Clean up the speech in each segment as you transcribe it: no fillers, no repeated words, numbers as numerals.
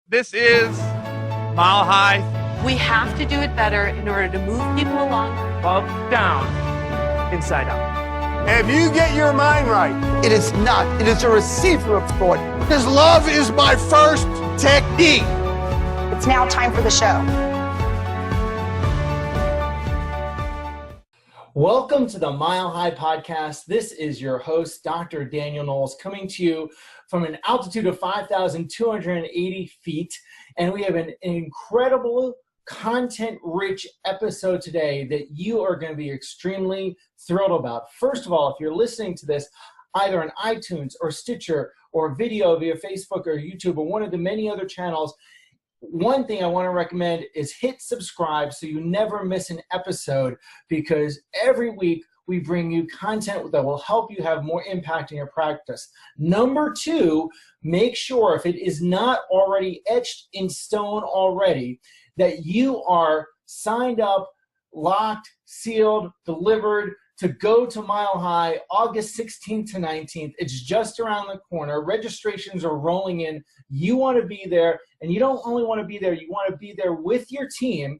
This is Mile High. We have to do it better in order to move people along. Up, down, inside out. If you get your mind right, it is not. It is a receiver of thought. because love is my first technique. It's now time for the show. Welcome to the Mile High Podcast. This is your host, Dr. Daniel Knowles, coming to you from an altitude of 5,280 feet. And we have an incredible, content-rich episode today that you are going to be extremely thrilled about. First of all, if you're listening to this either on iTunes or Stitcher or video via Facebook or YouTube or one of the many other channels, one thing I want to recommend is hit subscribe so you never miss an episode, because every week we bring you content that will help you have more impact in your practice. Number two, make sure, if it is not already etched in stone already, that you are signed up, locked, sealed, delivered to go to Mile High August 16th to 19th. It's just around the corner. Registrations are rolling in. You want to be there, and you don't only want to be there, you want to be there with your team.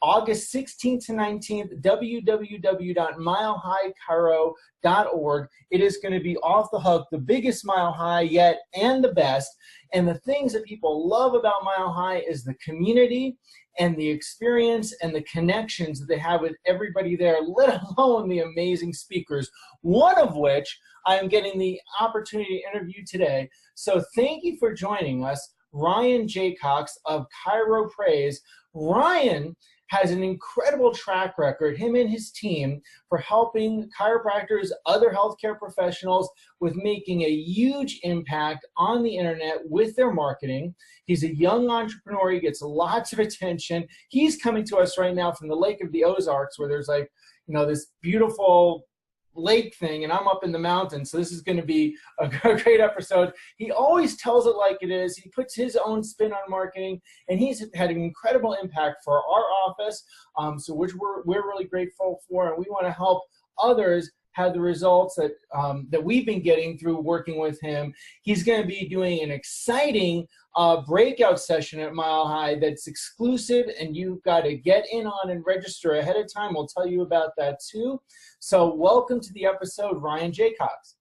August 16th to 19th, www.milehighchiro.org. It is going to be off the hook, the biggest Mile High yet and the best. And the things that people love about Mile High is the community and the experience and the connections that they have with everybody there, let alone the amazing speakers, one of which I am getting the opportunity to interview today. So thank you for joining us, Ryan Jaycox of ChiroPraise. Ryan has an incredible track record, him and his team, for helping chiropractors, other healthcare professionals with making a huge impact on the internet with their marketing. He's a young entrepreneur. He gets lots of attention. He's coming to us right now from the Lake of the Ozarks, where there's this beautiful lake thing, and I'm up in the mountains, so this is going to be a great episode. He always tells it like it is. He puts his own spin on marketing, and he's had an incredible impact for our office, so which we're really grateful for, and we want to help others have the results that we've been getting through working with him. He's going to be doing an exciting breakout session at Mile High that's exclusive, and you've got to get in on and register ahead of time. We'll tell you about that too. So welcome to the episode, Ryan Jaycox.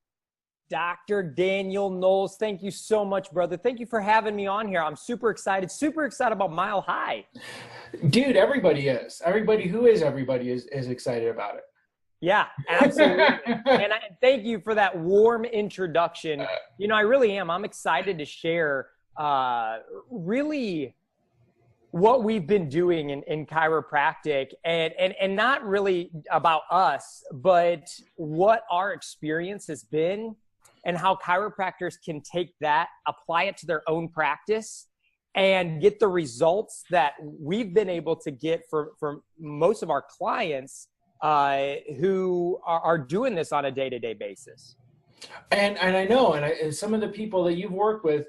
Dr. Daniel Knowles, thank you so much, brother. Thank you for having me on here. I'm super excited about Mile High. Dude, everybody is. Everybody who is everybody is excited about it. Yeah, absolutely. And thank you for that warm introduction. You know, I really am. I'm excited to share really what we've been doing in chiropractic, and not really about us, but what our experience has been and how chiropractors can take that, apply it to their own practice, and get the results that we've been able to get for most of our clients who are doing this on a day-to-day basis. And I know, and some of the people that you've worked with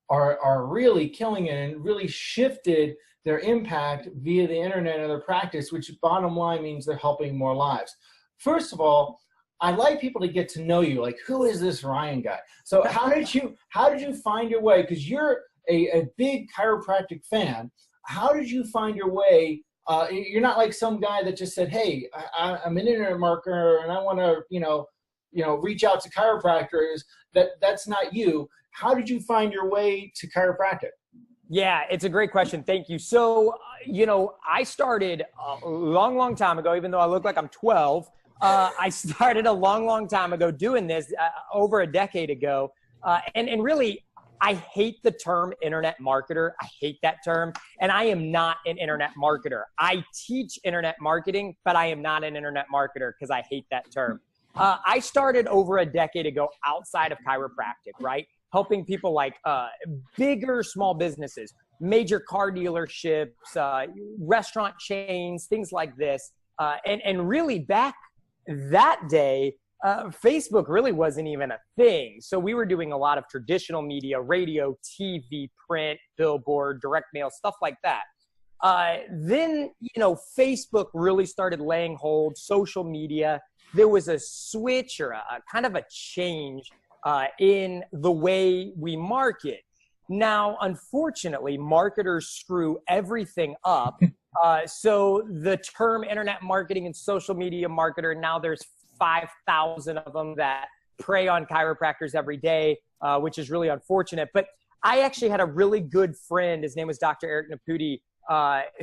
are really killing it and really shifted their impact via the internet and their practice, which bottom line means they're helping more lives. First of all, I'd like people to get to know you. Like, who is this Ryan guy? So how did you find your way? Because you're a big chiropractic fan. How did you find your way? You're not like some guy that just said, hey, I'm an internet marketer and I want to, reach out to chiropractors. That's not you. How did you find your way to chiropractic? Yeah, it's a great question. Thank you. So, I started a long time ago, even though I look like I'm 12. I started a long time ago doing this over a decade ago. And really, I hate the term internet marketer. I hate that term. And I am not an internet marketer. I teach internet marketing, but I am not an internet marketer because I hate that term. I started over a decade ago outside of chiropractic, right? Helping people like bigger small businesses, major car dealerships, restaurant chains, things like this. And really back that day, Facebook really wasn't even a thing. So we were doing a lot of traditional media, radio, TV, print, billboard, direct mail, stuff like that. Then, Facebook really started laying hold, social media. There was a switch or a kind of a change in the way we market. Now, unfortunately, marketers screw everything up. So the term internet marketing and social media marketer, now there's 5,000 of them that prey on chiropractors every day, which is really unfortunate. But I actually had a really good friend. His name was Dr. Eric Naputi,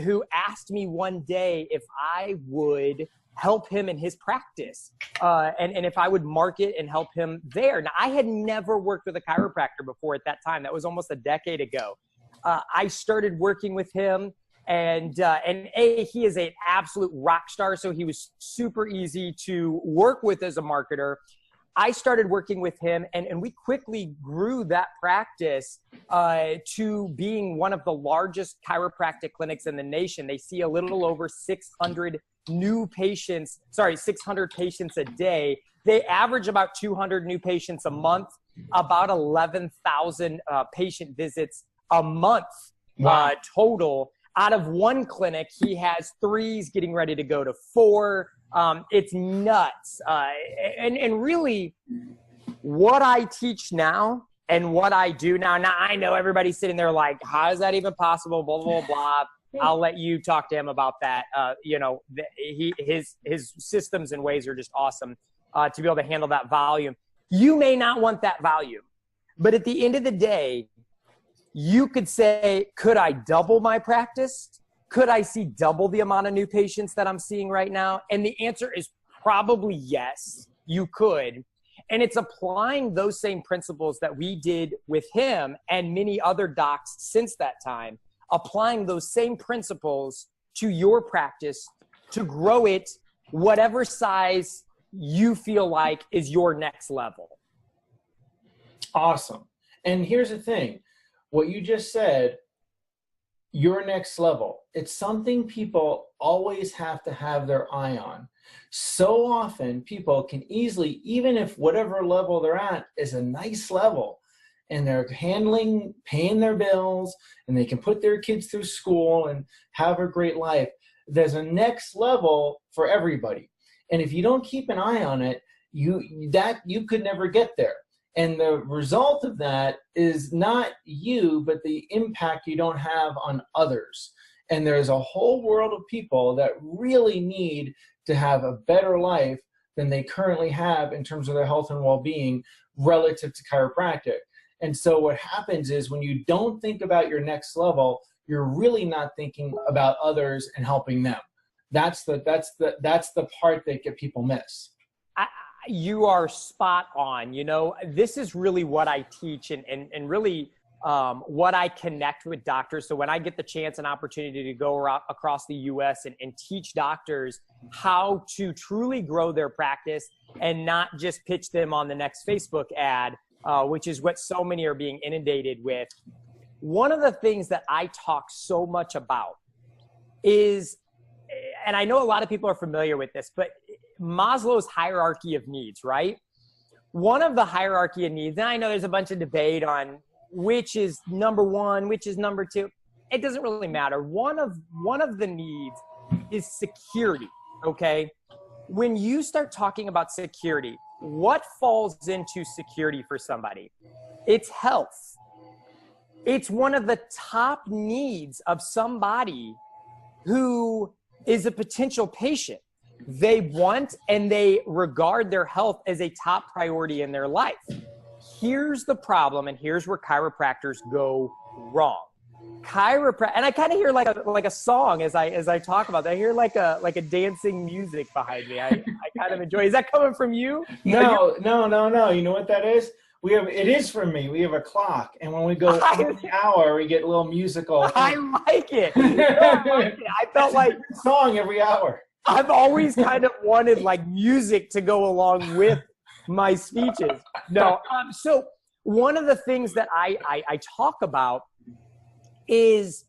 who asked me one day if I would help him in his practice and if I would market and help him there. Now, I had never worked with a chiropractor before at that time. That was almost a decade ago. I started working with him, and he is an absolute rock star, so he was super easy to work with as a marketer. I started working with him, and we quickly grew that practice to being one of the largest chiropractic clinics in the nation. They see a little over 600 patients a day. They average about 200 new patients a month, about 11,000 patient visits a month. Wow. Total. Out of one clinic, he has 3. He's getting ready to go to 4. It's nuts. And really, what I teach now and what I do now I know everybody's sitting there like, how is that even possible? Blah, blah, blah. I'll let you talk to him about that. His systems and ways are just awesome to be able to handle that volume. You may not want that volume, but at the end of the day, you could say, could I double my practice? Could I see double the amount of new patients that I'm seeing right now? And the answer is probably yes, you could. And it's applying those same principles that we did with him and many other docs since that time, applying those same principles to your practice to grow it whatever size you feel like is your next level. Awesome. And here's the thing. What you just said, your next level, it's something people always have to have their eye on. So often people can easily, even if whatever level they're at is a nice level and they're paying their bills and they can put their kids through school and have a great life, there's a next level for everybody. And if you don't keep an eye on it, you could never get there. And the result of that is not you, but the impact you don't have on others. And there's a whole world of people that really need to have a better life than they currently have in terms of their health and well-being relative to chiropractic. And so what happens is when you don't think about your next level, you're really not thinking about others and helping them. That's the part that people miss. You are spot on. This is really what I teach and really what I connect with doctors. So when I get the chance and opportunity to go across the US and teach doctors how to truly grow their practice and not just pitch them on the next Facebook ad, which is what so many are being inundated with. One of the things that I talk so much about is, and I know a lot of people are familiar with this, but Maslow's hierarchy of needs, right? One of the hierarchy of needs, and I know there's a bunch of debate on which is number 1, which is number 2. It doesn't really matter. One of the needs is security, okay? When you start talking about security, what falls into security for somebody? It's health. It's one of the top needs of somebody who is a potential patient. They want and they regard their health as a top priority in their life. Here's the problem, and here's where chiropractors go wrong. And I kind of hear like a song as I talk about that. I hear like a dancing music behind me. I kind of enjoy. Is that coming from you? No. You know what that is? It is from me. We have a clock, and when we go over the hour, we get a little musical. I like it. I felt like a song every hour. I've always kind of wanted like music to go along with my speeches. No. So one of the things that I talk about is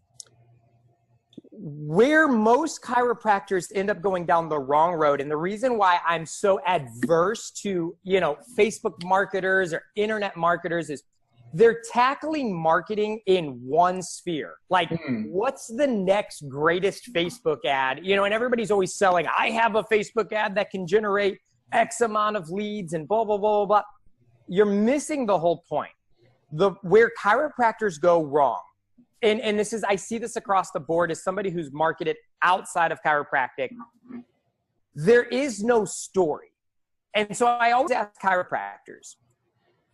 where most chiropractors end up going down the wrong road. And the reason why I'm so adverse to, Facebook marketers or internet marketers is they're tackling marketing in one sphere. Like, what's the next greatest Facebook ad? And everybody's always selling, I have a Facebook ad that can generate X amount of leads and blah, blah, blah, blah, blah. You're missing the whole point. where chiropractors go wrong, and this is, I see this across the board as somebody who's marketed outside of chiropractic, there is no story. And so I always ask chiropractors,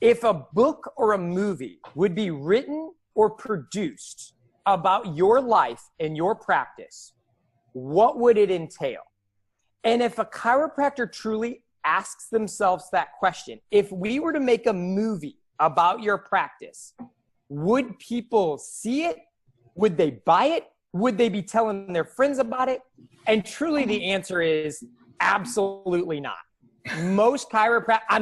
if a book or a movie would be written or produced about your life and your practice, what would it entail? And if a chiropractor truly asks themselves that question, if we were to make a movie about your practice, would people see it? Would they buy it? Would they be telling their friends about it? And truly the answer is absolutely not. Most chiropractic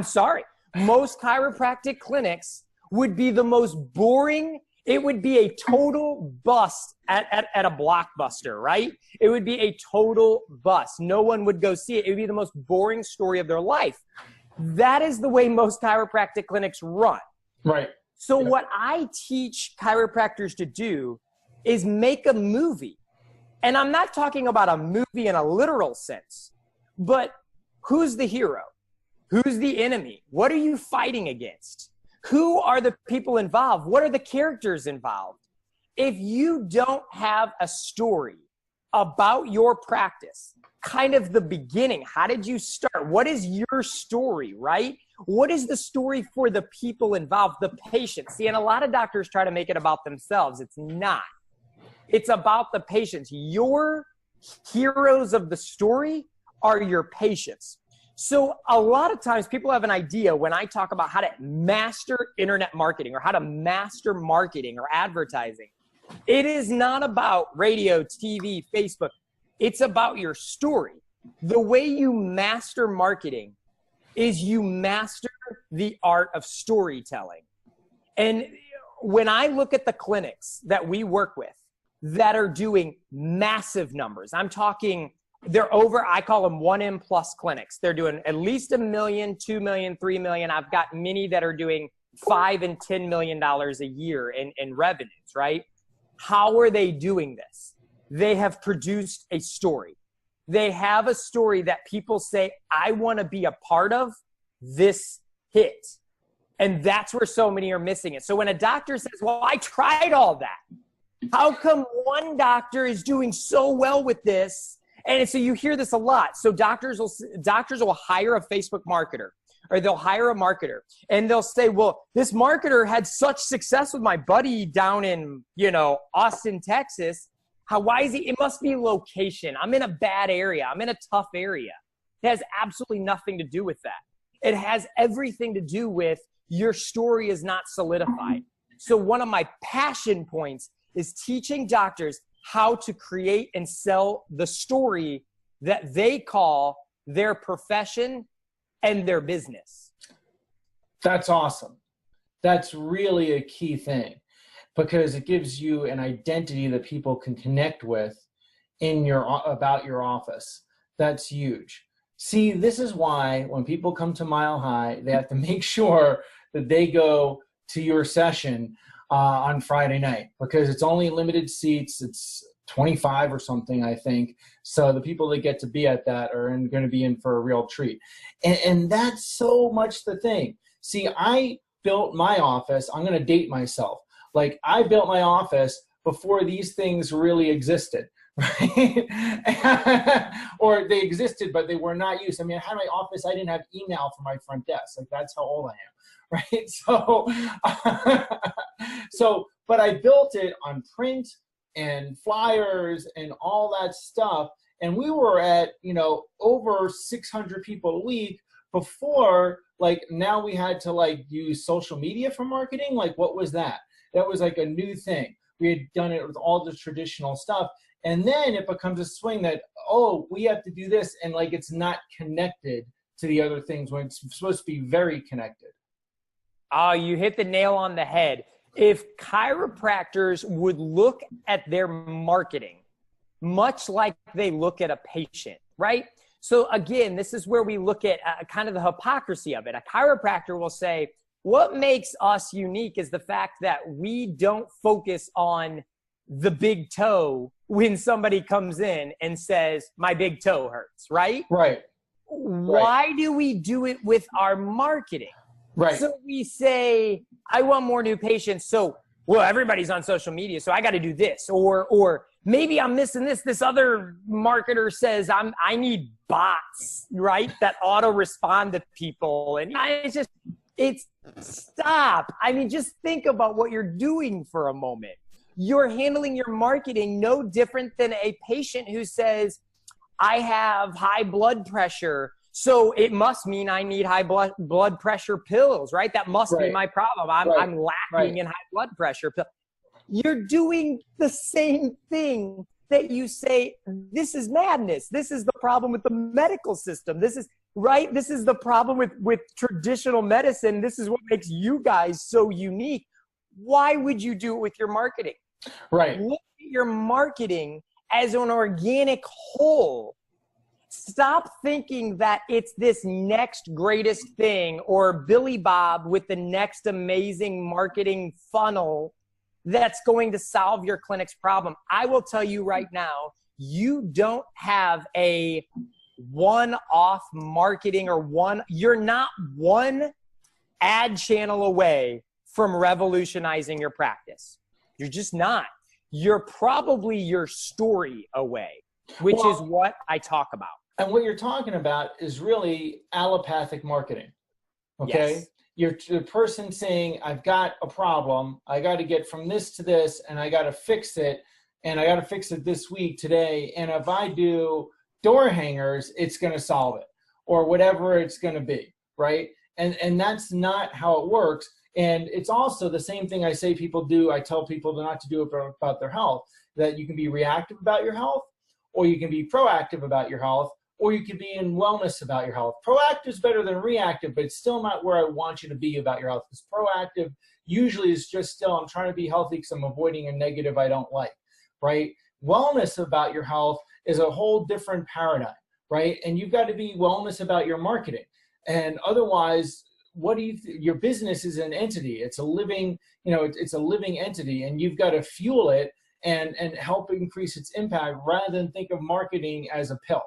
clinics would be the most boring. It would be a total bust at a Blockbuster, right? It would be a total bust. No one would go see it. It would be the most boring story of their life. That is the way most chiropractic clinics run. Right. So what I teach chiropractors to do is make a movie. And I'm not talking about a movie in a literal sense, but who's the hero? Who's the enemy? What are you fighting against? Who are the people involved? What are the characters involved? If you don't have a story about your practice, kind of the beginning, how did you start? What is your story, right? What is the story for the people involved, the patients? See, and a lot of doctors try to make it about themselves. It's not. It's about the patients. Your heroes of the story are your patients. So a lot of times people have an idea when I talk about how to master internet marketing or how to master marketing or advertising. It is not about radio, TV, Facebook. It's about your story. The way you master marketing is you master the art of storytelling. And when I look at the clinics that we work with that are doing massive numbers, I'm talking, they're over, I call them 1M plus clinics. They're doing at least $1 million, $2 million, $3 million. I've got many that are doing $5 and $10 million a year in revenues, right? How are they doing this? They have produced a story. They have a story that people say, I want to be a part of this hit. And that's where so many are missing it. So when a doctor says, well, I tried all that, how come one doctor is doing so well with this? And so you hear this a lot. So doctors will hire a Facebook marketer, or they'll hire a marketer, and they'll say, well, this marketer had such success with my buddy down in, Austin, Texas. Why is he? It must be location. I'm in a bad area. I'm in a tough area. It has absolutely nothing to do with that. It has everything to do with your story is not solidified. So one of my passion points is teaching doctors how to create and sell the story that they call their profession and their business. That's awesome. That's really a key thing, because it gives you an identity that people can connect with about your office. That's huge. See, this is why when people come to Mile High, they have to make sure that they go to your session on Friday night, because it's only limited seats. It's 25 or something, I think. So the people that get to be at that are going to be in for a real treat. And that's so much the thing. See, I built my office. I'm going to date myself. Like, I built my office before these things really existed, right? Or they existed, but they were not used. I mean, I had my office. I didn't have email for my front desk. Like, that's how old I am. Right. But I built it on print and flyers and all that stuff. And we were at, over 600 people a week before, now we had to use social media for marketing. What was that? That was a new thing. We had done it with all the traditional stuff. And then it becomes a swing that, we have to do this. And it's not connected to the other things when it's supposed to be very connected. Oh, you hit the nail on the head. If chiropractors would look at their marketing much like they look at a patient, right? So again, this is where we look at kind of the hypocrisy of it. A chiropractor will say, what makes us unique is the fact that we don't focus on the big toe when somebody comes in and says, my big toe hurts, right? Right. Why do we do it with our marketing? Right. So we say, I want more new patients. So, well, everybody's on social media, so I got to do this. Or maybe I'm missing this. This other marketer says I need bots, right? That auto respond to people. And stop. I mean, just think about what you're doing for a moment. You're handling your marketing no different than a patient who says, I have high blood pressure, so it must mean I need high blood pressure pills, right? That must be my problem. I'm lacking in high blood pressure pills. You're doing the same thing that you say, this is madness. This is the problem with the medical system. This is right. This is the problem with traditional medicine. This is what makes you guys so unique. Why would you do it with your marketing? Right. Look at your marketing as an organic whole. Stop thinking that it's this next greatest thing or Billy Bob with the next amazing marketing funnel that's going to solve your clinic's problem. I will tell you right now, you don't have a one-off marketing you're not one ad channel away from revolutionizing your practice. You're just not. You're probably your story away, which is what I talk about. And what you're talking about is really allopathic marketing. Okay. Yes. You're the person saying, I've got a problem. I got to get from this to this, and I got to fix it. And I got to fix it this week, today. And if I do door hangers, it's going to solve it, or whatever it's going to be. Right. And that's not how it works. And it's also the same thing I say people do. I tell people not to do it about their health, that you can be reactive about your health, or you can be proactive about your health, or you can be in wellness about your health. Proactive is better than reactive, but it's still not where I want you to be about your health. Because proactive usually is just still, I'm trying to be healthy because I'm avoiding a negative I don't like, right? Wellness about your health is a whole different paradigm, right? And you've got to be wellness about your marketing. And otherwise, your business is an entity. It's a living, it's a living entity, and you've got to fuel it and help increase its impact rather than think of marketing as a pill.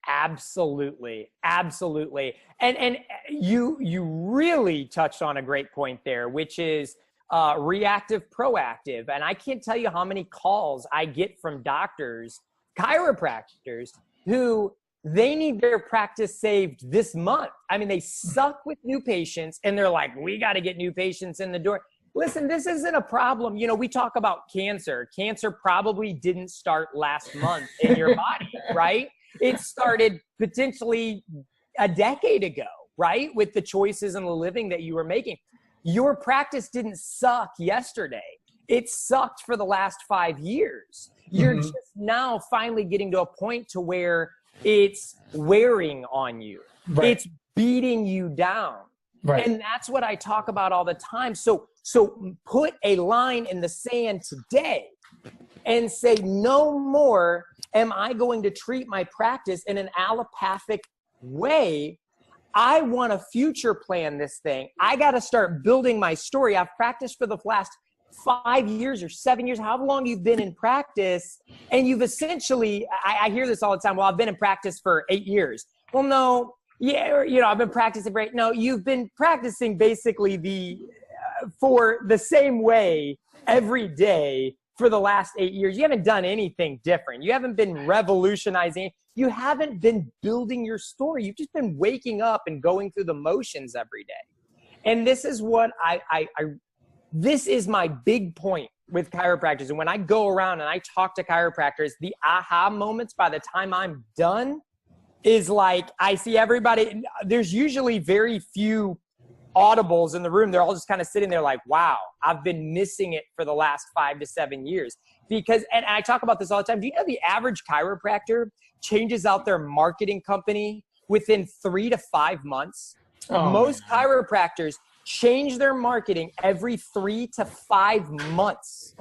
Absolutely. Absolutely. And you really touched on a great point there, which is reactive, proactive. And I can't tell you how many calls I get from doctors, chiropractors, who they need their practice saved this month. I mean, they suck with new patients and they're like, we got to get new patients in the door. Listen, this isn't a problem. We talk about cancer. Cancer probably didn't start last month in your body, right? It started potentially a decade ago, right? With the choices and the living that you were making. Your practice didn't suck yesterday. It sucked for the last 5 years. You're just now finally getting to a point to where it's wearing on you. Right. It's beating you down. Right. And that's what I talk about all the time. So put a line in the sand today and say, no more am I going to treat my practice in an allopathic way. I want to future plan this thing. I got to start building my story. I've practiced for the last 5 years or 7 years, however long you've been in practice. And you've essentially, I hear this all the time. Well, I've been in practice for 8 years. Well, no, I've been practicing great. No, you've been practicing basically for the same way every day for the last 8 years. You haven't done anything different. You haven't been revolutionizing. You haven't been building your story. You've just been waking up and going through the motions every day. And this is what this is my big point with chiropractors. And when I go around and I talk to chiropractors, the aha moments by the time I'm done is like, I see everybody, there's usually very few audibles in the room. They're all just kind of sitting there like, wow, I've been missing it for the last 5 to 7 years. Because, and I talk about this all the time. Do you know the average chiropractor changes out their marketing company within 3 to 5 months? Oh, most chiropractors change their marketing every 3 to 5 months.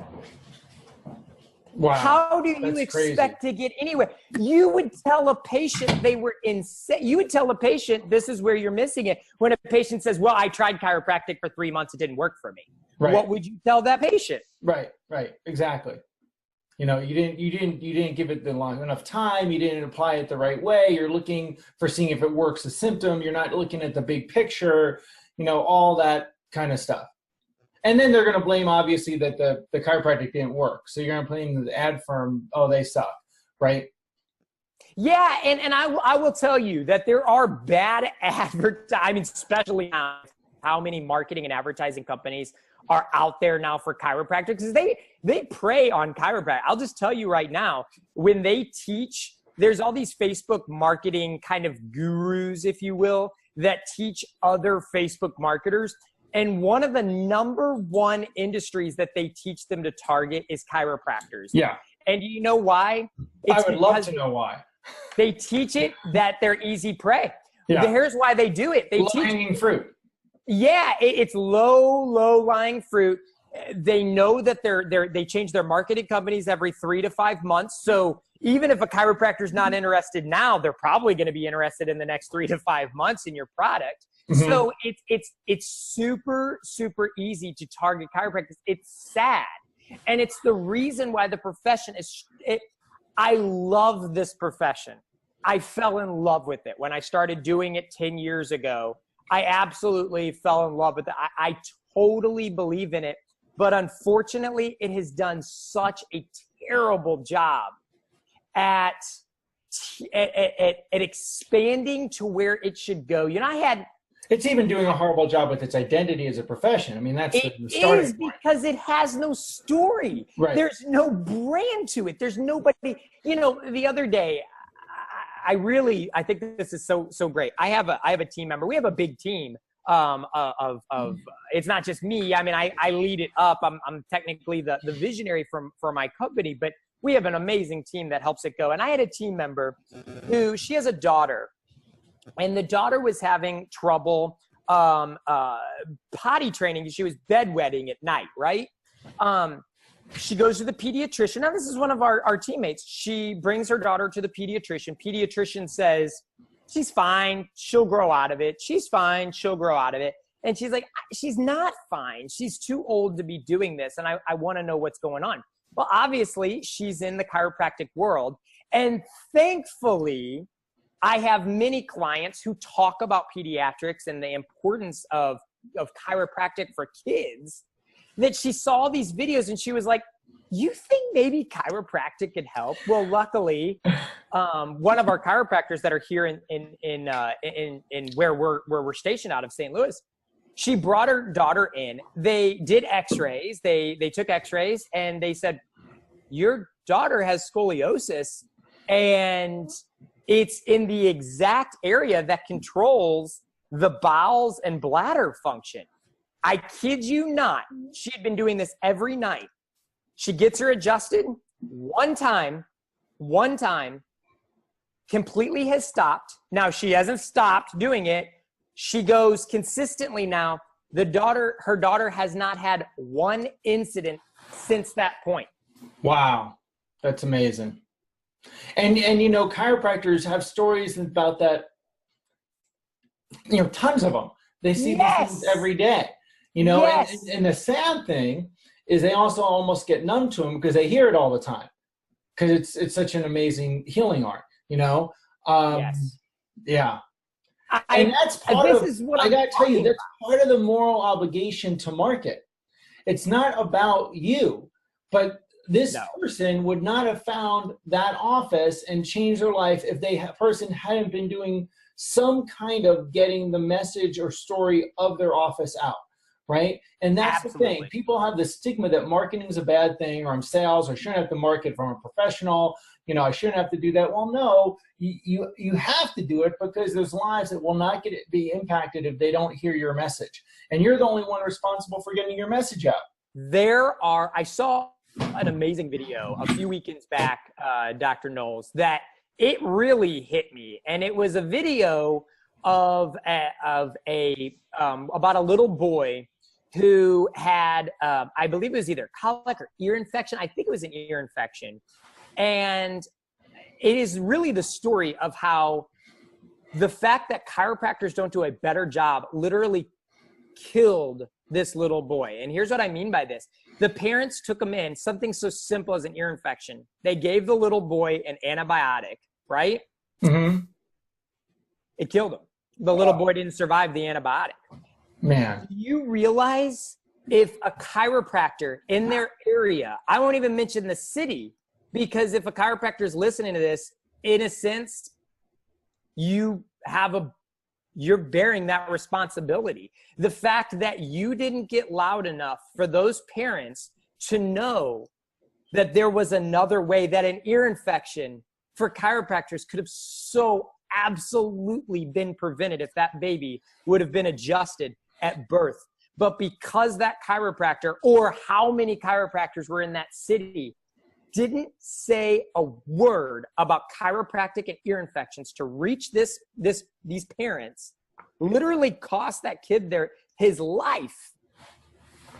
Wow. How do you expect to get anywhere? You would tell a patient they were insane. You would tell a patient this is where you're missing it. When a patient says, well, I tried chiropractic for 3 months, it didn't work for me. Right. What would you tell that patient? Right, exactly. You didn't give it the long enough time. You didn't apply it the right way. You're looking for seeing if it works a symptom. You're not looking at the big picture. all that kind of stuff. And then they're going to blame, obviously, that the chiropractic didn't work. So you're going to blame the ad firm, oh, they suck, right? Yeah, and I will tell you that there are bad especially now, how many marketing and advertising companies are out there now for chiropractic, because they prey on chiropractic. I'll just tell you right now, when they teach, there's all these Facebook marketing kind of gurus, if you will, that teach other Facebook marketers. And one of the number one industries that they teach them to target is chiropractors. Yeah. And you know why? I would love to know why. They teach it that they're easy prey. Yeah. Here's why they do it. They low-hanging fruit. Yeah, it's low-lying fruit. They know that they change their marketing companies every 3 to 5 months. So even if a chiropractor is not interested now, they're probably going to be interested in the next 3 to 5 months in your product. Mm-hmm. So it's super, super easy to target chiropractors. It's sad. And it's the reason why the profession I love this profession. I fell in love with it. When I started doing it 10 years ago, I absolutely fell in love with it. I totally believe in it. But unfortunately, it has done such a terrible job at expanding to where it should go. It's even doing a horrible job with its identity as a profession. I mean, that's the starting point. Because it has no story. Right. There's no brand to it. There's nobody, the other day, I think this is so great. I have a team member. We have a big team of it's not just me. I mean, I lead it up. I'm technically the visionary for my company, but we have an amazing team that helps it go. And I had a team member she has a daughter. And the daughter was having trouble potty training. She was bedwetting at night, right? She goes to the pediatrician. Now, this is one of our teammates. She brings her daughter to the pediatrician. Pediatrician says, she's fine. She'll grow out of it. She's fine. She'll grow out of it. And she's like, she's not fine. She's too old to be doing this. And I want to know what's going on. Well, obviously, she's in the chiropractic world. And thankfully, I have many clients who talk about pediatrics and the importance of chiropractic for kids, that she saw these videos and she was like, you think maybe chiropractic could help? Well, luckily, one of our chiropractors that are here in where we're stationed out of St. Louis, she brought her daughter in. They did x-rays. They took x-rays and they said, your daughter has scoliosis and it's in the exact area that controls the bowels and bladder function. I kid you not. She had been doing this every night. She gets her adjusted one time, completely has stopped. Now, she hasn't stopped doing it. She goes consistently now. Her daughter has not had one incident since that point. Wow. That's amazing. And chiropractors have stories about that, tons of them. They see these things every day, Yes. and the sad thing is they also almost get numb to them because they hear it all the time because it's such an amazing healing art, Yes. Yeah. And that's part of, I got to tell you, that's part of the moral obligation to market. It's not about you, but this person would not have found that office and changed their life if person hadn't been doing some kind of getting the message or story of their office out, right? And that's the thing. People have the stigma that marketing is a bad thing, or I'm sales, or I shouldn't have to market from a professional. I shouldn't have to do that. Well, no, you have to do it because there's lives that will not be impacted if they don't hear your message. And you're the only one responsible for getting your message out. I saw an amazing video a few weekends back, Dr. Knowles, that it really hit me. And it was a video of about a little boy who had, I believe it was either colic or ear infection. I think it was an ear infection. And it is really the story of how the fact that chiropractors don't do a better job literally killed this little boy. And here's what I mean by this. The parents took him in, something so simple as an ear infection. They gave the little boy an antibiotic, right? Mm-hmm. It killed him. The little boy didn't survive the antibiotic. Man. Do you realize if a chiropractor in their area, I won't even mention the city, because if a chiropractor is listening to this, in a sense, you're bearing that responsibility. The fact that you didn't get loud enough for those parents to know that there was another way, that an ear infection for chiropractors could have so absolutely been prevented if that baby would have been adjusted at birth. But because that chiropractor, or how many chiropractors were in that city, didn't say a word about chiropractic and ear infections to reach these parents, literally cost that kid his life.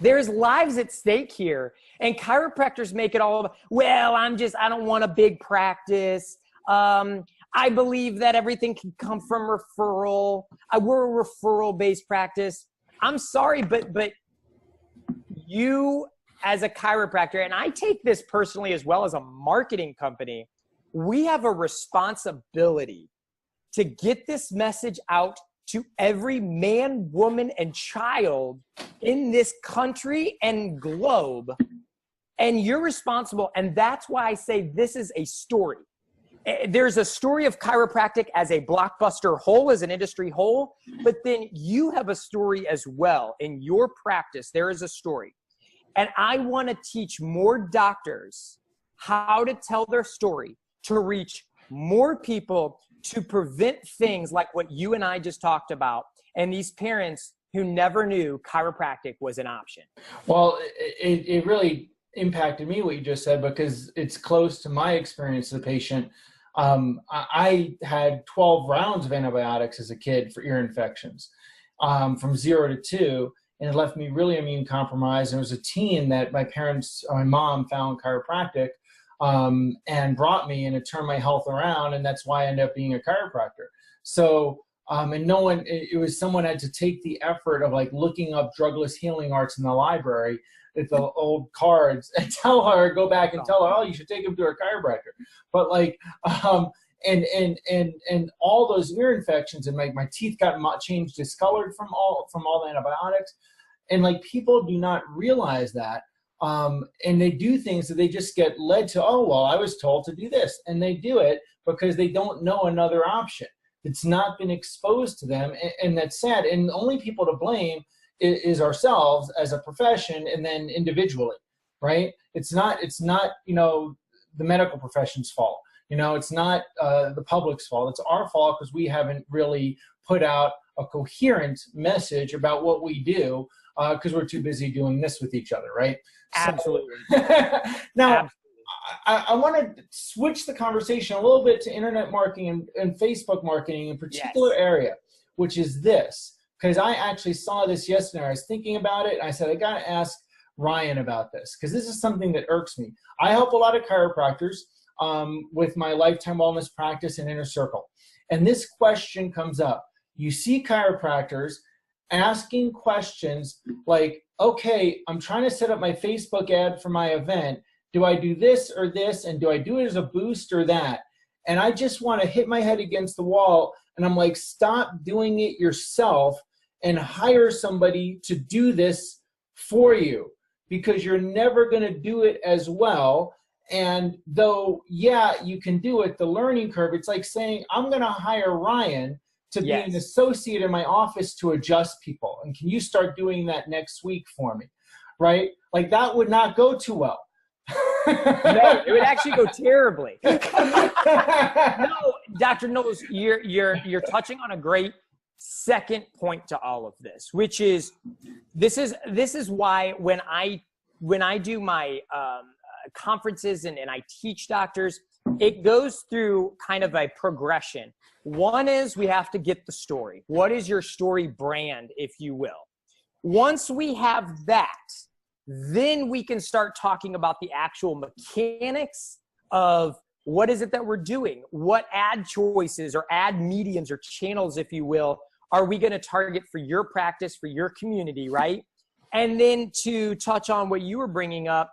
There's lives at stake here. And chiropractors make it all, well, I don't want a big practice. I believe that everything can come from referral. We're a referral-based practice. I'm sorry, but you as a chiropractor, and I take this personally as well as a marketing company, we have a responsibility to get this message out to every man, woman, and child in this country and globe. And you're responsible. And that's why I say this is a story. There's a story of chiropractic as a blockbuster whole, as an industry whole, but then you have a story as well. In your practice, there is a story. And I want to teach more doctors how to tell their story, to reach more people, to prevent things like what you and I just talked about, and these parents who never knew chiropractic was an option. Well, it really impacted me what you just said, because it's close to my experience as a patient. I had 12 rounds of antibiotics as a kid for ear infections, from 0 to 2, and it left me really immune compromised. And it was a teen that my mom found chiropractic and brought me, and it turned my health around, and that's why I ended up being a chiropractor. So, and it was someone had to take the effort of like looking up drugless healing arts in the library with the old cards and go back and tell her, oh, you should take him to a chiropractor. But like, and all those ear infections, and my teeth got changed, discolored from all the antibiotics. And like, people do not realize that. And they do things that they just get led to, oh, well, I was told to do this. And they do it because they don't know another option. It's not been exposed to them. And that's sad. And the only people to blame is ourselves as a profession, and then individually, right? It's not, the medical profession's fault. It's not the public's fault. It's our fault because we haven't really put out a coherent message about what we do, because we're too busy doing this with each other, right? Absolutely. So, now, Absolutely. I want to switch the conversation a little bit to internet marketing and Facebook marketing in a particular area, which is this. Because I actually saw this yesterday. I was thinking about it, and I said, I got to ask Ryan about this, because this is something that irks me. I help a lot of chiropractors with my lifetime wellness practice and inner circle. And this question comes up. You see chiropractors asking questions like, okay, I'm trying to set up my Facebook ad for my event. Do I do this or this? And do I do it as a boost or that? And I just want to hit my head against the wall. And I'm like, stop doing it yourself and hire somebody to do this for you, because you're never going to do it as well. And though, yeah, you can do it, the learning curve, it's like saying, I'm going to hire Ryan to be an associate in my office to adjust people. And can you start doing that next week for me? Right? Like, that would not go too well. No, it would actually go terribly. No, Dr. Knowles, you're touching on a great second point to all of this, which is this is why when I do my conferences and I teach doctors, it goes through kind of a progression. One is we have to get the story. What is your story brand, if you will? Once we have that, then we can start talking about the actual mechanics of what is it that we're doing? What ad choices or ad mediums or channels, if you will, are we going to target for your practice, for your community, right? And then to touch on what you were bringing up,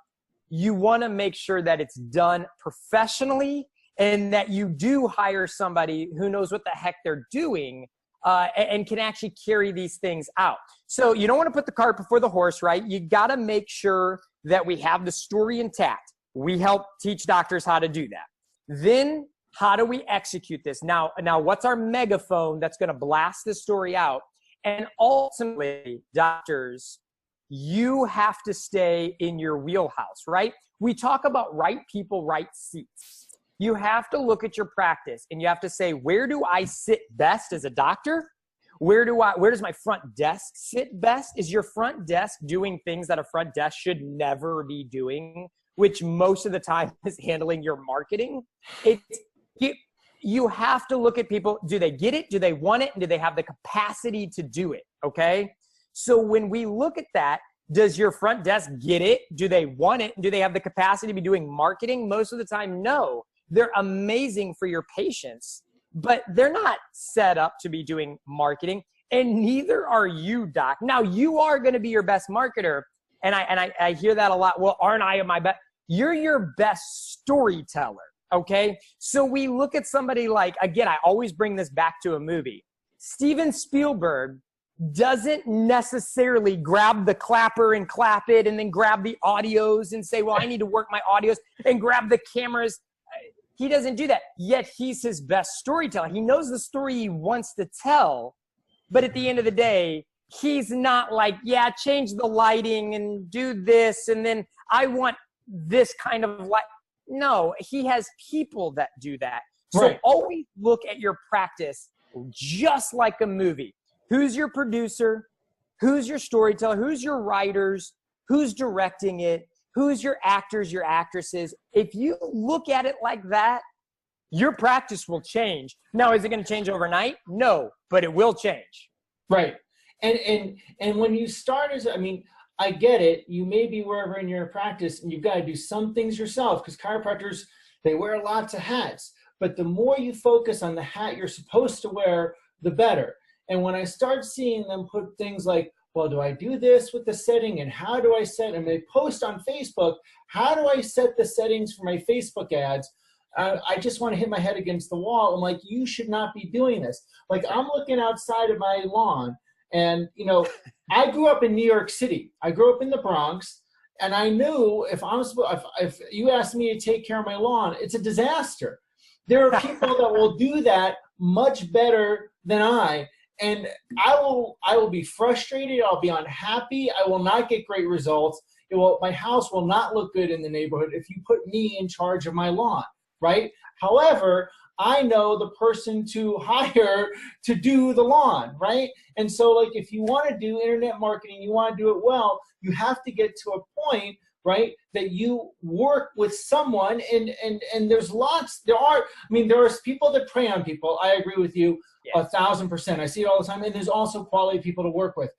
you want to make sure that it's done professionally and that you do hire somebody who knows what the heck they're doing and can actually carry these things out. So you don't want to put the cart before the horse, right? You got to make sure that we have the story intact. We help teach doctors how to do that. Then how do we execute this? Now what's our megaphone that's going to blast this story out? And ultimately, doctors, you have to stay in your wheelhouse, right? We talk about right people, right seats. You have to look at your practice and you have to say, where do I sit best as a doctor? Where does my front desk sit best? Is your front desk doing things that a front desk should never be doing, which most of the time is handling your marketing? You have to look at people. Do they get it? Do they want it? And do they have the capacity to do it? Okay. So when we look at that, does your front desk get it? Do they want it? Do they have the capacity to be doing marketing? Most of the time, no. They're amazing for your patients, but they're not set up to be doing marketing, and neither are you, doc. Now, you are going to be your best marketer, and I hear that a lot. Well, aren't I my best? You're your best storyteller, okay? So we look at somebody like, again, I always bring this back to a movie. Steven Spielberg doesn't necessarily grab the clapper and clap it and then grab the audios and say, well, I need to work my audios and grab the cameras. He doesn't do that, yet he's his best storyteller. He knows the story he wants to tell, but at the end of the day, he's not like, yeah, change the lighting and do this, and then I want this kind of light. No, he has people that do that. So Right. Always look at your practice just like a movie. Who's your producer? Who's your storyteller? Who's your writers? Who's directing it? Who's your actors, your actresses? If you look at it like that, your practice will change. Now, is it going to change overnight? No, but it will change. Right. And when you start I get it. You may be wherever in your practice and you've got to do some things yourself, because chiropractors, they wear lots of hats. But the more you focus on the hat you're supposed to wear, the better. And when I start seeing them put things like, well, do I do this with the setting, and how do I set, and they post on Facebook, how do I set the settings for my Facebook ads? I just want to hit my head against the wall. I'm like, you should not be doing this. Like, I'm looking outside of my lawn, and, I grew up in New York City. I grew up in the Bronx, and I knew if you asked me to take care of my lawn, it's a disaster. There are people that will do that much better than I. And I will be frustrated. I'll be unhappy. I will not get great results. My house will not look good in the neighborhood if you put me in charge of my lawn, right? However, I know the person to hire to do the lawn, right? And so, like, if you want to do internet marketing, you want to do it well, you have to get to a point, right, that you work with someone, and there's there are people that prey on people. I agree with you. Yes. 1,000%. I see it all the time. And there's also quality people to work with.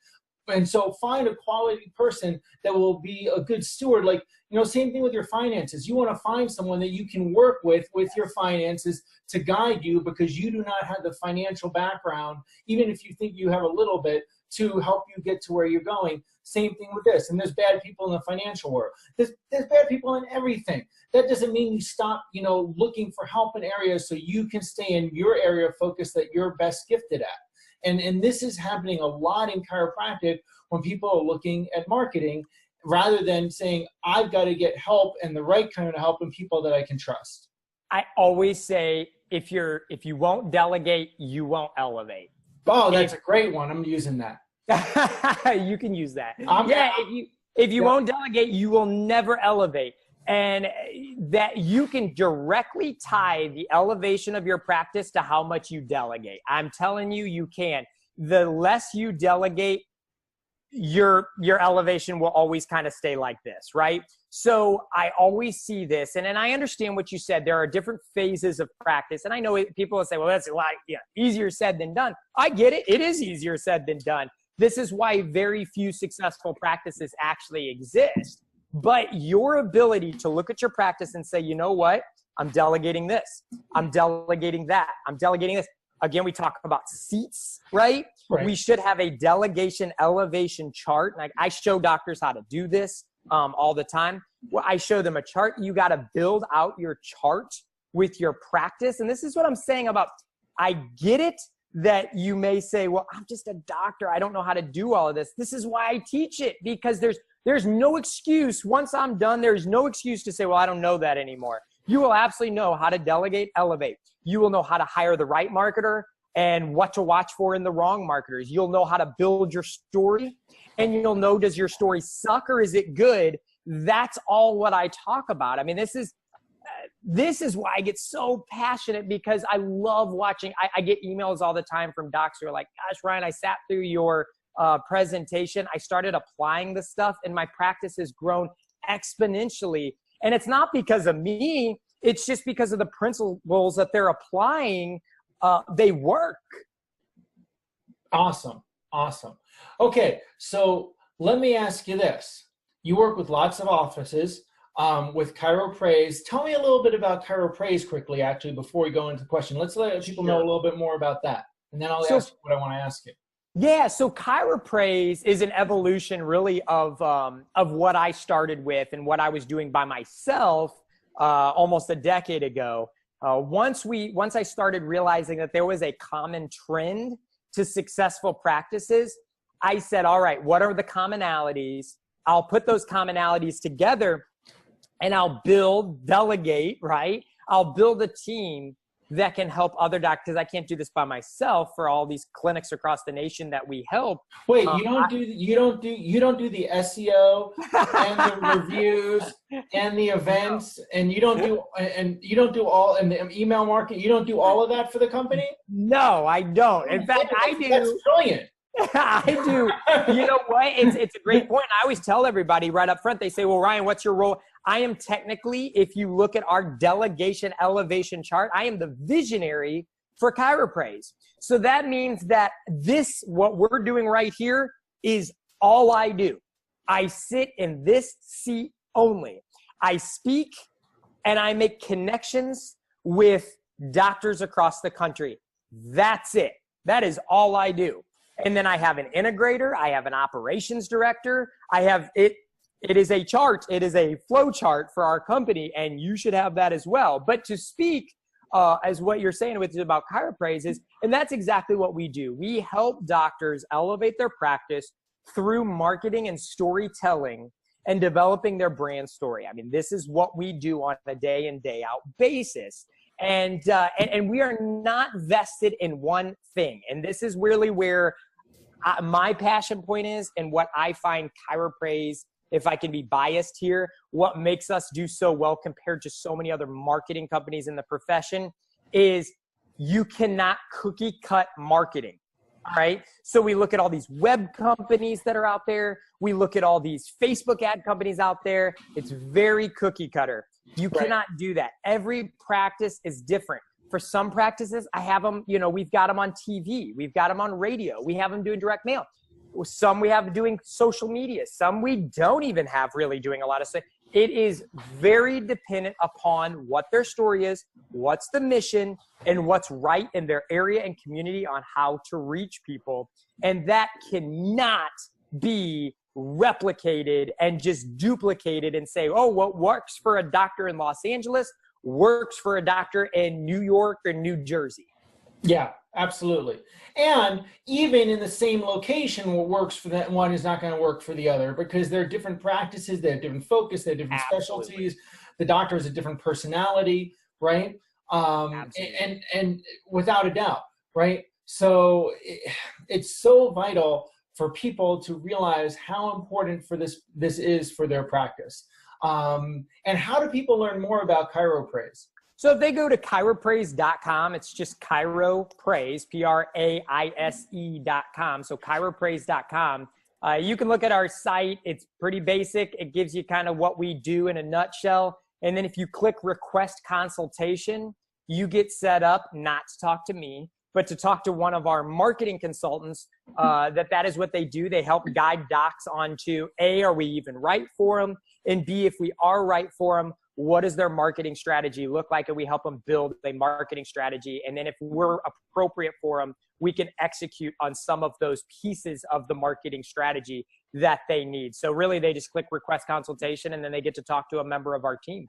And so find a quality person that will be a good steward. Like, same thing with your finances. You want to find someone that you can work with your finances to guide you, because you do not have the financial background, even if you think you have a little bit, to help you get to where you're going. Same thing with this. And there's bad people in the financial world. There's bad people in everything. That doesn't mean you stop, looking for help in areas so you can stay in your area of focus that you're best gifted at. And this is happening a lot in chiropractic when people are looking at marketing, rather than saying, I've got to get help, and the right kind of help, and people that I can trust. I always say, if you won't delegate, you won't elevate. Oh, that's a great one. I'm using that. You can use that. If you won't delegate, you will never elevate. And that you can directly tie the elevation of your practice to how much you delegate. I'm telling you, you can. The less you delegate, your elevation will always kind of stay like this, right? So I always see this, and I understand what you said. There are different phases of practice, and I know people will say, well, that's a lot easier said than done. I get it. It is easier said than done. This is why very few successful practices actually exist. But your ability to look at your practice and say, you know what? I'm delegating this. I'm delegating that. I'm delegating this. Again, we talk about seats, right? We should have a delegation elevation chart. And I show doctors how to do this all the time. Well, I show them a chart. You got to build out your chart with your practice. And this is what I'm saying about, I get it that you may say, well, I'm just a doctor. I don't know how to do all of this. This is why I teach it, because there's no excuse. Once I'm done, there's no excuse to say, well, I don't know that anymore. You will absolutely know how to delegate, elevate. You will know how to hire the right marketer and what to watch for in the wrong marketers. You'll know how to build your story, and you'll know, does your story suck or is it good? That's all what I talk about. I mean, this is why I get so passionate, because I love watching. I get emails all the time from docs who are like, gosh, Ryan, I sat through your presentation. I started applying this stuff and my practice has grown exponentially. And it's not because of me. It's just because of the principles that they're applying. They work. Awesome. Okay, so let me ask you this. You work with lots of offices with ChiroPraise. Tell me a little bit about ChiroPraise quickly, actually, before we go into the question. Let's let people know a little bit more about that, and then I'll ask you what I want to ask you. Yeah, so ChiroPraise is an evolution really of what I started with and what I was doing by myself almost a decade ago. Once I started realizing that there was a common trend to successful practices, I said, all right, what are the commonalities? I'll put those commonalities together and I'll build, delegate, right? I'll build a team that can help other doctors. I can't do this by myself for all these clinics across the nation that we help. Wait, you don't do the SEO and the reviews and the events, and you don't do all, and the email marketing. You don't do all of that for the company? No, I don't. In fact, I do. That's brilliant. I do. You know what? It's a great point. I always tell everybody right up front, they say, well, Ryan, what's your role? I am technically, if you look at our delegation elevation chart, I am the visionary for ChiroPraise. So that means that what we're doing right here is all I do. I sit in this seat only. I speak and I make connections with doctors across the country. That's it. That is all I do. And then I have an integrator. I have an operations director. I have it. It is a chart. It is a flow chart for our company, and you should have that as well. But to speak as what you're saying with about ChiroPraise is, and that's exactly what we do. We help doctors elevate their practice through marketing and storytelling and developing their brand story. I mean, this is what we do on a day in, day out basis. And we are not vested in one thing. And this is really where my passion point is, and what I find ChiroPraise, if I can be biased here, what makes us do so well compared to so many other marketing companies in the profession is you cannot cookie cut marketing. All right. So we look at all these web companies that are out there. We look at all these Facebook ad companies out there. It's very cookie cutter. You cannot do that. Every practice is different. For some practices, I have them, we've got them on TV. We've got them on radio. We have them doing direct mail. Some we have doing social media. Some we don't even have really doing a lot of stuff. It is very dependent upon what their story is, what's the mission, and what's right in their area and community on how to reach people. And that cannot be replicated and just duplicated and say, oh, what works for a doctor in Los Angeles works for a doctor in New York or New Jersey. Yeah, absolutely. And even in the same location, what works for that one is not going to work for the other, because they're different practices, they have different focus, they have different specialties. The doctor has a different personality, right? And without a doubt, right? So it's so vital for people to realize how important for this is for their practice. And how do people learn more about ChiroPraise? So if they go to chiropraise.com, it's just ChiroPraise, Praise.com. So chiropraise.com. You can look at our site. It's pretty basic. It gives you kind of what we do in a nutshell. And then if you click request consultation, you get set up not to talk to me, but to talk to one of our marketing consultants. That is what they do. They help guide docs onto A, are we even right for them? And B, if we are right for them, what does their marketing strategy look like? And we help them build a marketing strategy. And then if we're appropriate for them, we can execute on some of those pieces of the marketing strategy that they need. So really, they just click request consultation, and then they get to talk to a member of our team.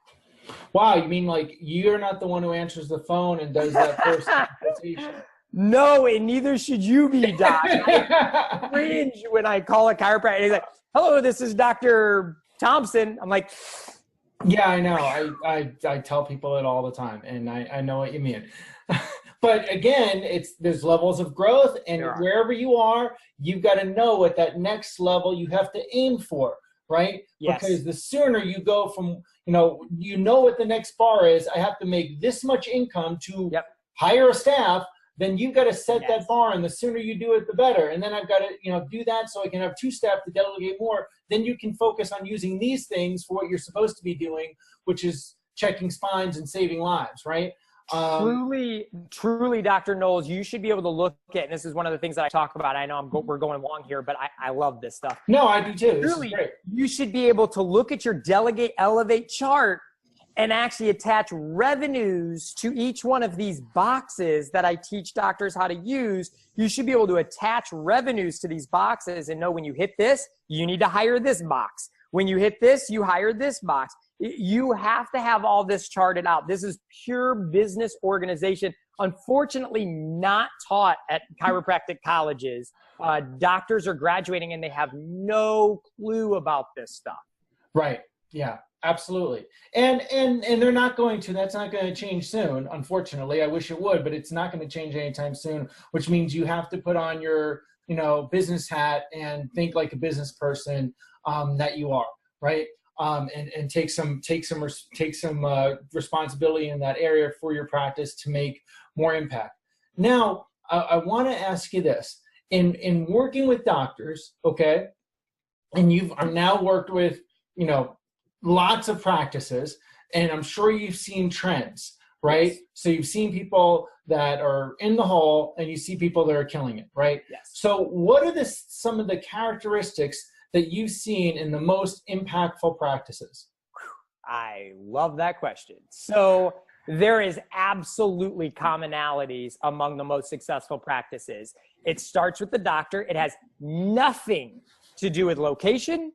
Wow, you mean like you're not the one who answers the phone and does that first consultation? No, and neither should you be, Doc. I cringe when I call a chiropractor. He's like, hello, this is Dr. Thompson. I'm like, yeah, I know. I tell people it all the time, and I know what you mean. But again, there's levels of growth, and wherever you are, you've got to know what that next level you have to aim for, right? Yes. Because the sooner you go from, you know what the next bar is, I have to make this much income to hire a staff, then you've got to set that bar, and the sooner you do it, the better. And then I've got to, do that so I can have 2 staff to delegate more. Then you can focus on using these things for what you're supposed to be doing, which is checking spines and saving lives, right? Truly, Dr. Knowles, you should be able to look at, and this is one of the things that I talk about. I know we're going long here, but I love this stuff. No, I do too. Truly, you should be able to look at your Delegate, Elevate chart and actually attach revenues to each one of these boxes that I teach doctors how to use. You should be able to attach revenues to these boxes and know when you hit this, you need to hire this box. When you hit this, you hire this box. You have to have all this charted out. This is pure business organization. Unfortunately, not taught at chiropractic colleges. Doctors are graduating and they have no clue about this stuff. Right. Yeah, absolutely. And they're not going to. That's not going to change soon. Unfortunately, I wish it would, but it's not going to change anytime soon. Which means you have to put on your business hat and think like a business person that you are. Right. And take some responsibility in that area for your practice to make more impact. Now, I want to ask you this: in working with doctors, okay, and you've now worked with lots of practices, and I'm sure you've seen trends, right? Yes. So you've seen people that are in the hole, and you see people that are killing it, right? Yes. So what are some of the characteristics that you've seen in the most impactful practices? I love that question. So there is absolutely commonalities among the most successful practices. It starts with the doctor. It has nothing to do with location.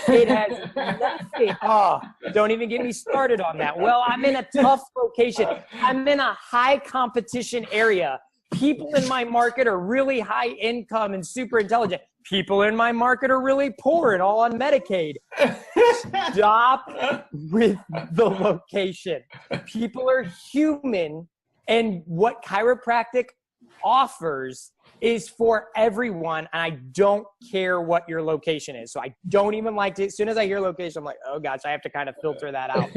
It has nothing. Oh, don't even get me started on that. Well, I'm in a tough location. I'm in a high competition area. People in my market are really high income and super intelligent. People in my market are really poor and all on Medicaid. Stop with the location. People are human, and what chiropractic offers is for everyone, and I don't care what your location is. So I don't even like to, as soon as I hear location, I'm like, oh gosh, I have to kind of filter that out.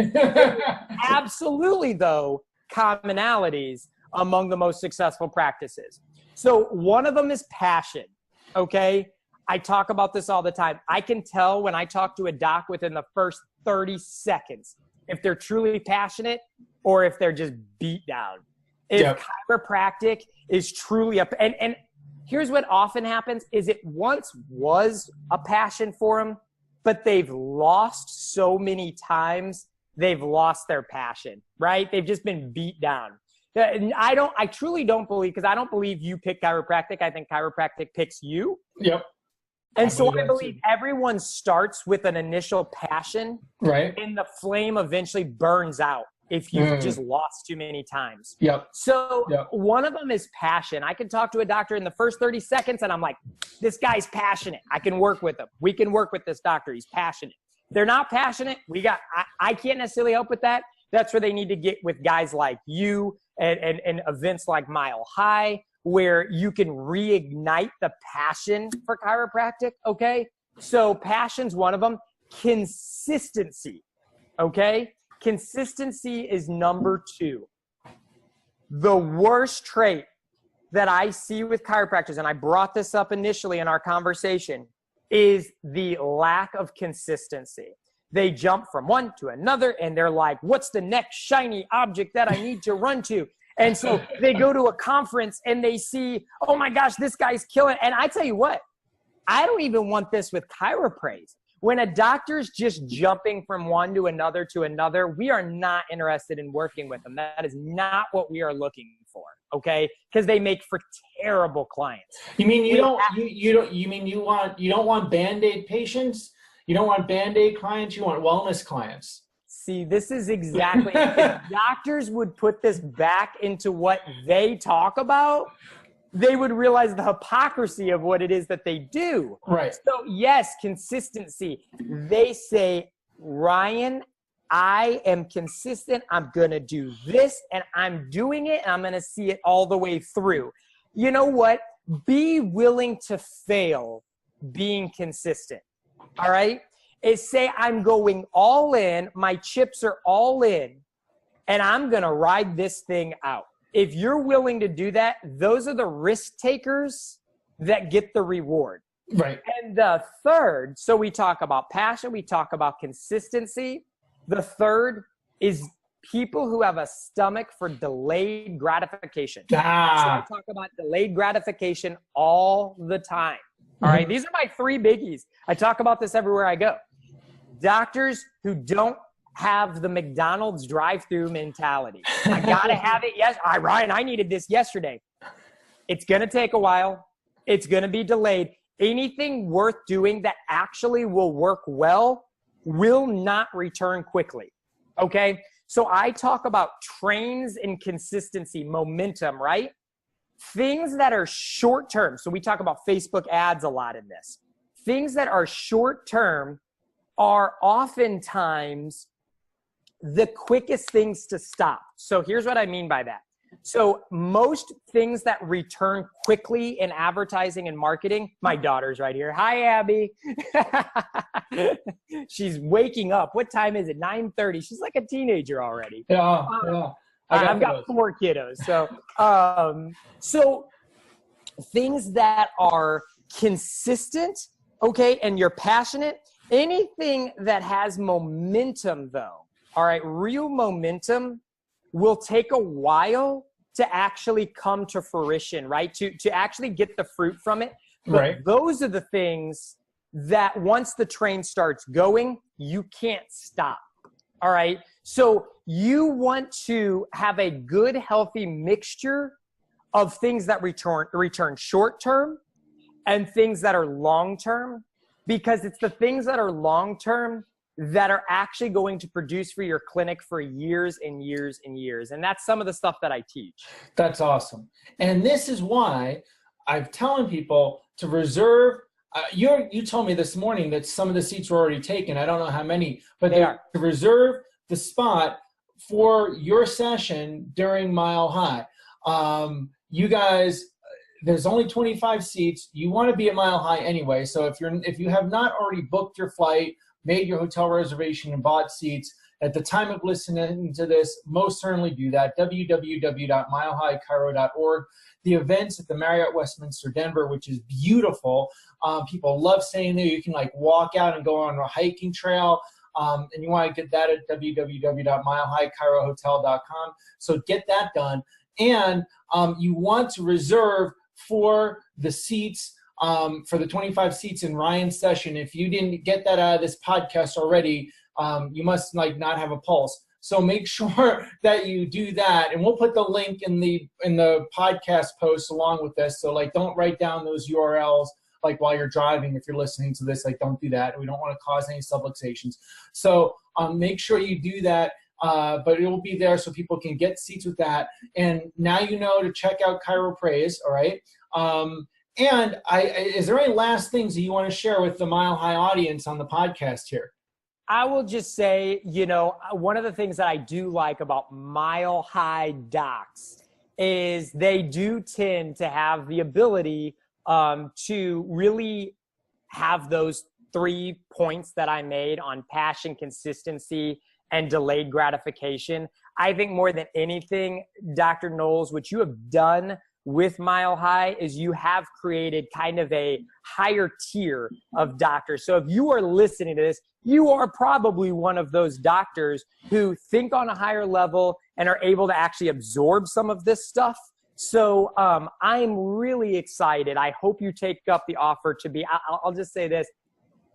Absolutely, though, commonalities among the most successful practices. So one of them is passion, okay? I talk about this all the time. I can tell when I talk to a doc within the first 30 seconds if they're truly passionate or if they're just beat down. If chiropractic is truly and here's what often happens is it once was a passion for them, but they've lost so many times, they've lost their passion, right? They've just been beat down. And I truly don't believe, because I don't believe you pick chiropractic. I think chiropractic picks you. Yep. And so I believe everyone starts with an initial passion, right? And the flame eventually burns out if you've just lost too many times. Yep. So one of them is passion. I can talk to a doctor in the first 30 seconds and I'm like, this guy's passionate. I can work with him. We can work with this doctor. He's passionate. If they're not passionate, I can't necessarily help with that. That's where they need to get with guys like you and events like Mile High, where you can reignite the passion for chiropractic, okay? So passion's one of them. Consistency, okay? Consistency is number 2. The worst trait that I see with chiropractors, and I brought this up initially in our conversation, is the lack of consistency. They jump from one to another, and they're like, what's the next shiny object that I need to run to? And so they go to a conference and they see, oh my gosh, this guy's killing it. And I tell you what, I don't even want this with ChiroPraise. When a doctor's just jumping from one to another, we are not interested in working with them. That is not what we are looking for, okay? Because they make for terrible clients. You mean you don't want Band-Aid patients? You don't want Band-Aid clients, you want wellness clients. See, this is exactly, if doctors would put this back into what they talk about, they would realize the hypocrisy of what it is that they do. Right. So yes, consistency. They say, Ryan, I am consistent. I'm going to do this and I'm doing it and I'm going to see it all the way through. You know what? Be willing to fail being consistent. All right. Is say I'm going all in. My chips are all in and I'm going to ride this thing out. If you're willing to do that, those are the risk takers that get the reward. Right. And the third, so we talk about passion, we talk about consistency. The third is people who have a stomach for delayed gratification. So I talk about delayed gratification all the time. All right. These are my three biggies. I talk about this everywhere I go. Doctors who don't have the McDonald's drive-through mentality. I got to have it. Yes. Ryan, I needed this yesterday. It's going to take a while. It's going to be delayed. Anything worth doing that actually will work well will not return quickly. Okay. So I talk about trains and consistency, momentum, right? Things that are short term. So we talk about Facebook ads a lot in this. Things that are short term are oftentimes the quickest things to stop. So here's what I mean by that. So most things that return quickly in advertising and marketing, my daughter's right here. Hi, Abby. She's waking up. What time is it? 9:30. She's like a teenager already. Yeah. I've got 4 kiddos. So things that are consistent, okay, and you're passionate, anything that has momentum though, all right, real momentum will take a while to actually come to fruition, right? To actually get the fruit from it. But right. Those are the things that once the train starts going, you can't stop. All right. So you want to have a good, healthy mixture of things that return short term and things that are long term, because it's the things that are long term that are actually going to produce for your clinic for years and years and years. And that's some of the stuff that I teach. That's awesome. And this is why I'm telling people to reserve. You told me this morning that some of the seats were already taken. I don't know how many, but they are. To reserve the spot for your session during Mile High. You guys, there's only 25 seats. You want to be at Mile High anyway. So if you have not already booked your flight, made your hotel reservation and bought seats at the time of listening to this, most certainly do that. www.milehighchiro.org. The events at the Marriott Westminster Denver, which is beautiful. People love staying there. You can like walk out and go on a hiking trail. And you want to get that at www.milehighchirohotel.com. So get that done. And you want to reserve for the seats, for the 25 seats in Ryan's session. If you didn't get that out of this podcast already, you must like not have a pulse. So make sure that you do that, and we'll put the link in the podcast post along with this. So like, don't write down those URLs like while you're driving. If you're listening to this, like don't do that. We don't want to cause any subluxations. So make sure you do that. But it will be there so people can get seats with that. And now you know to check out ChiroPraise. All right. And is there any last things that you want to share with the Mile High audience on the podcast here? I will just say, one of the things that I do like about Mile High docs is they do tend to have the ability to really have those 3 points that I made on passion, consistency, and delayed gratification. I think more than anything, Dr. Knowles, what you have done with Mile High is you have created kind of a higher tier of doctors. So if you are listening to this, you are probably one of those doctors who think on a higher level and are able to actually absorb some of this stuff. So I'm really excited. I hope you take up the offer to be, I'll just say this.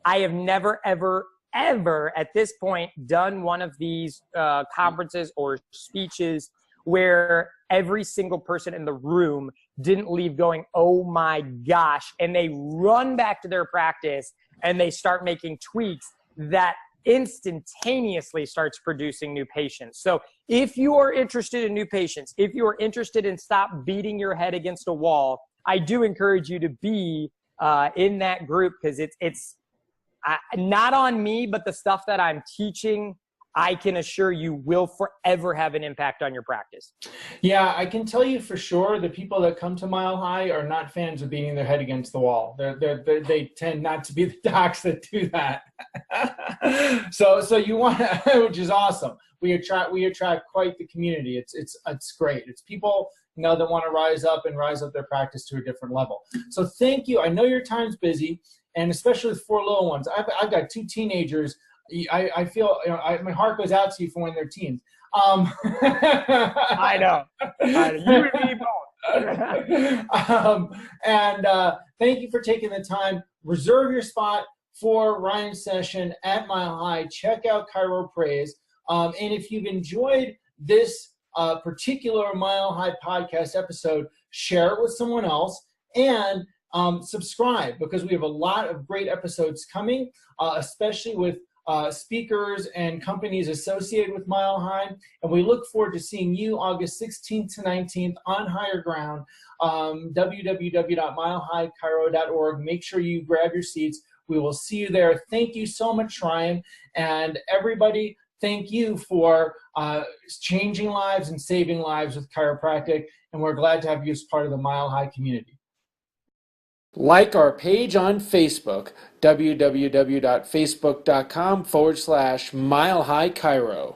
I have never, ever at this point done one of these conferences or speeches where every single person in the room didn't leave going, oh my gosh, and they run back to their practice and they start making tweaks that instantaneously starts producing new patients. So if you are interested in new patients, if you are interested in stop beating your head against a wall, I do encourage you to be in that group, because it's not on me, but the stuff that I'm teaching, I can assure you will forever have an impact on your practice. Yeah, I can tell you for sure the people that come to Mile High are not fans of beating their head against the wall. They tend not to be the docs that do that. So you want to, which is awesome. We attract quite the community. It's great. It's people, you know, that want to rise up their practice to a different level. So thank you. I know your time's busy, and especially with 4 little ones. I've got 2 teenagers. I feel, you know, my heart goes out to you for when they're teens. I know. You and me both. Thank you for taking the time. Reserve your spot for Ryan's session at Mile High. Check out ChiroPraise. And if you've enjoyed this particular Mile High podcast episode, share it with someone else, and subscribe, because we have a lot of great episodes coming, especially with speakers and companies associated with Mile High. And we look forward to seeing you August 16th to 19th on higher ground, www.milehighchiro.org. Make sure you grab your seats. We will see you there. Thank you so much, Ryan. And everybody, thank you for changing lives and saving lives with chiropractic. And we're glad to have you as part of the Mile High community. Like our page on Facebook, www.facebook.com/Mile High Chiro.